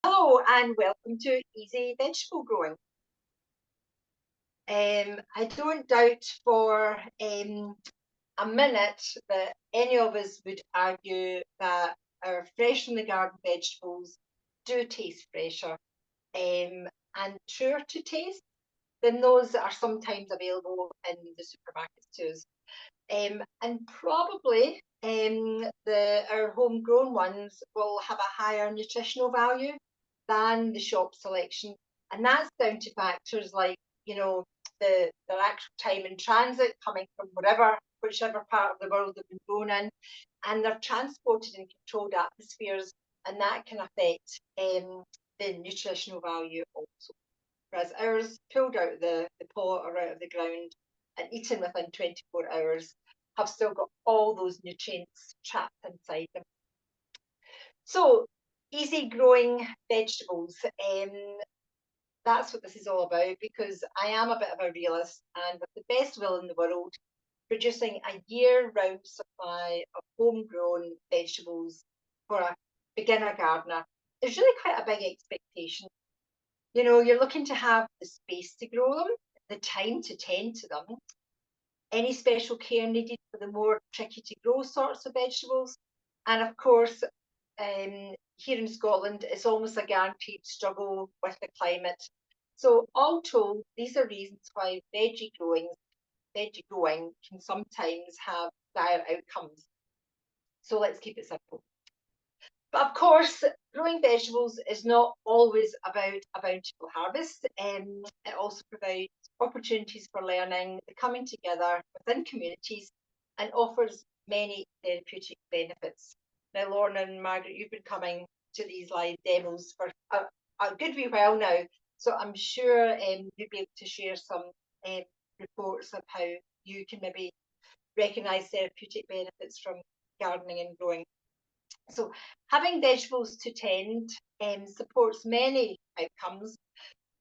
Hello and welcome to Easy Vegetable Growing. I don't doubt for a minute that any of us would argue that our fresh from the garden vegetables do taste fresher and truer to taste than those that are sometimes available in the supermarkets to us. And probably our homegrown ones will have a higher nutritional value than the shop selection. And that's down to factors like, their actual time in transit, coming from whichever part of the world they've been grown in, and they're transported in controlled atmospheres, and that can affect the nutritional value also. Whereas ours, pulled out the pot or out of the ground and eaten within 24 hours, have still got all those nutrients trapped inside them. So, easy growing vegetables. That's what this is all about, because I am a bit of a realist, and with the best will in the world, producing a year-round supply of homegrown vegetables for a beginner gardener is really quite a big expectation. You're looking to have the space to grow them, the time to tend to them, any special care needed for the more tricky to grow sorts of vegetables, and of course, here in Scotland, it's almost a guaranteed struggle with the climate. So all told, these are reasons why veggie growing can sometimes have dire outcomes. So let's keep it simple. But of course, growing vegetables is not always about a bountiful harvest. It also provides opportunities for learning, the coming together within communities, and offers many therapeutic benefits. Now, Lorna and Margaret, you've been coming to these live demos for a good wee while now, so I'm sure you'll be able to share some reports of how you can maybe recognise therapeutic benefits from gardening and growing. So having vegetables to tend supports many outcomes,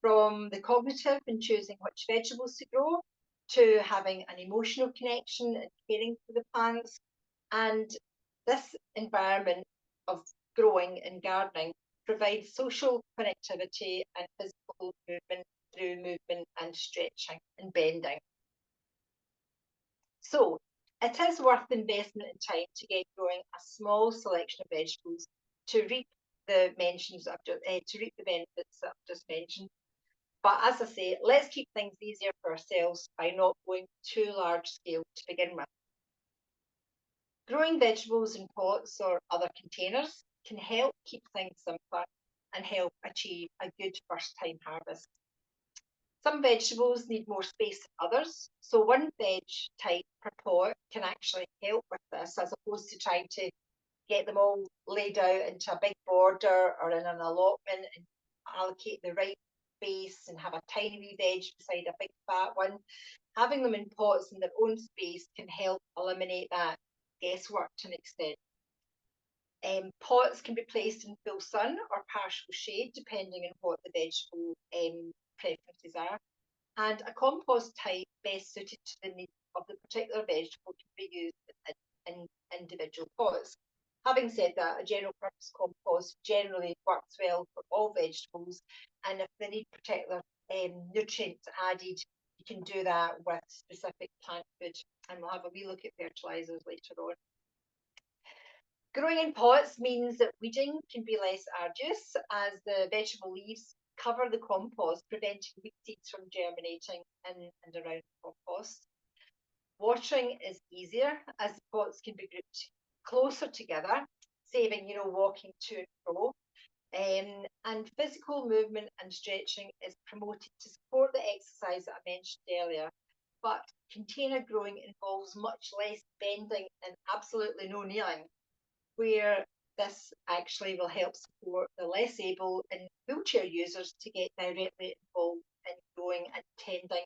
from the cognitive in choosing which vegetables to grow, to having an emotional connection and caring for the plants. And this environment of growing and gardening provides social connectivity and physical movement through movement and stretching and bending. So it is worth investment in time to get growing a small selection of vegetables to reap the benefits that I've just mentioned. But as I say, let's keep things easier for ourselves by not going too large scale to begin with. Growing vegetables in pots or other containers can help keep things simpler and help achieve a good first time harvest. Some vegetables need more space than others, so one veg type per pot can actually help with this, as opposed to trying to get them all laid out into a big border or in an allotment and allocate the right space and have a tiny wee veg beside a big fat one. Having them in pots in their own space can help eliminate that guesswork to an extent. Pots can be placed in full sun or partial shade, depending on what the vegetable preferences are. And a compost type best suited to the needs of the particular vegetable can be used in individual pots. Having said that, a general purpose compost generally works well for all vegetables, and if they need particular nutrients added, you can do that with specific plant food, and we'll have a wee look at fertilisers later on. Growing in pots means that weeding can be less arduous, as the vegetable leaves cover the compost, preventing weed seeds from germinating in and around the compost. Watering is easier, as the pots can be grouped closer together, saving, walking to and fro. And physical movement and stretching is promoted to support the exercise that I mentioned earlier. But container growing involves much less bending and absolutely no kneeling, where this actually will help support the less able and wheelchair users to get directly involved in growing and tending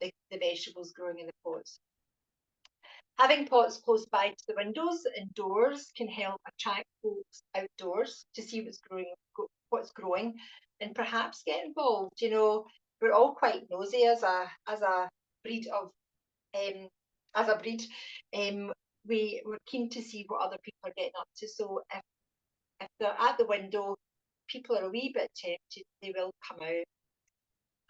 the vegetables growing in the pots. Having pots close by to the windows and doors can help attract folks outdoors to see what's growing, and perhaps get involved. We're all quite nosy as a breed of we're keen to see what other people are getting up to. So if they're at the window, people are a wee bit tempted, they will come out.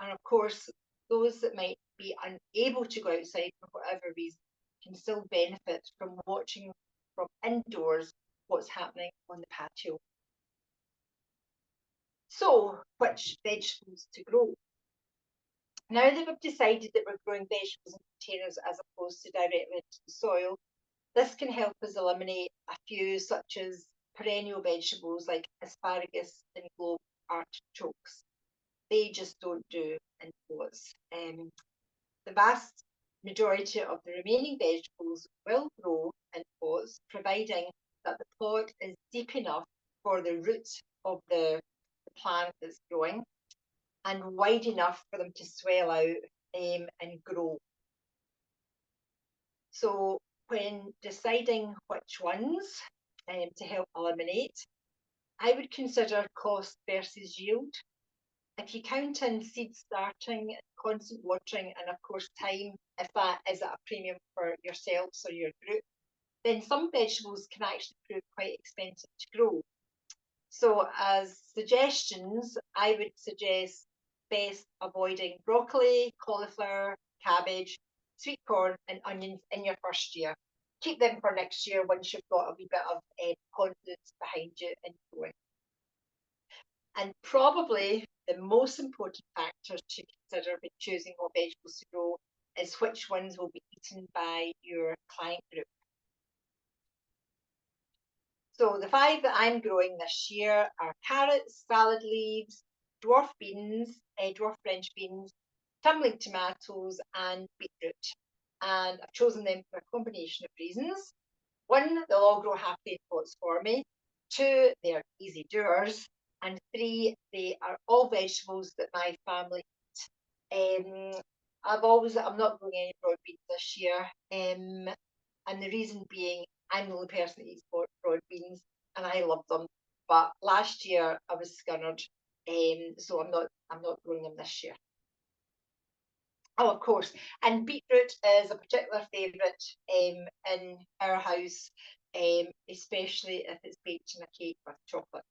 And of course, those that might be unable to go outside for whatever reason can still benefit from watching from indoors what's happening on the patio. So, which vegetables to grow? Now that we've decided that we're growing vegetables in containers as opposed to directly into the soil, this can help us eliminate a few, such as perennial vegetables like asparagus and globe artichokes. They just don't do in pots. The vast majority of the remaining vegetables will grow in pots, providing that the pot is deep enough for the roots of the plant that's growing and wide enough for them to swell out and grow. So when deciding which ones to help eliminate, I would consider cost versus yield. If you count in seed starting, constant watering, and of course time, if that is at a premium for yourselves or your group, then some vegetables can actually prove quite expensive to grow. So as suggestions, I would suggest best avoiding broccoli, cauliflower, cabbage, sweet corn and onions in your first year. Keep them for next year once you've got a wee bit of confidence behind you in growing. And probably the most important factor to consider when choosing what vegetables to grow is which ones will be eaten by your client group. So the 5 that I'm growing this year are carrots, salad leaves, dwarf beans, dwarf French beans, tumbling tomatoes and beetroot. And I've chosen them for a combination of reasons. 1, they'll all grow happily in pots for me. 2, they're easy doers. And 3, they are all vegetables that my family eat. I'm not growing any broad beans this year. And the reason being, I'm the only person that eats broad beans and I love them. But last year I was scunnered, so I'm not growing them this year. Oh, of course. And beetroot is a particular favourite in our house, especially if it's baked in a cake with chocolate.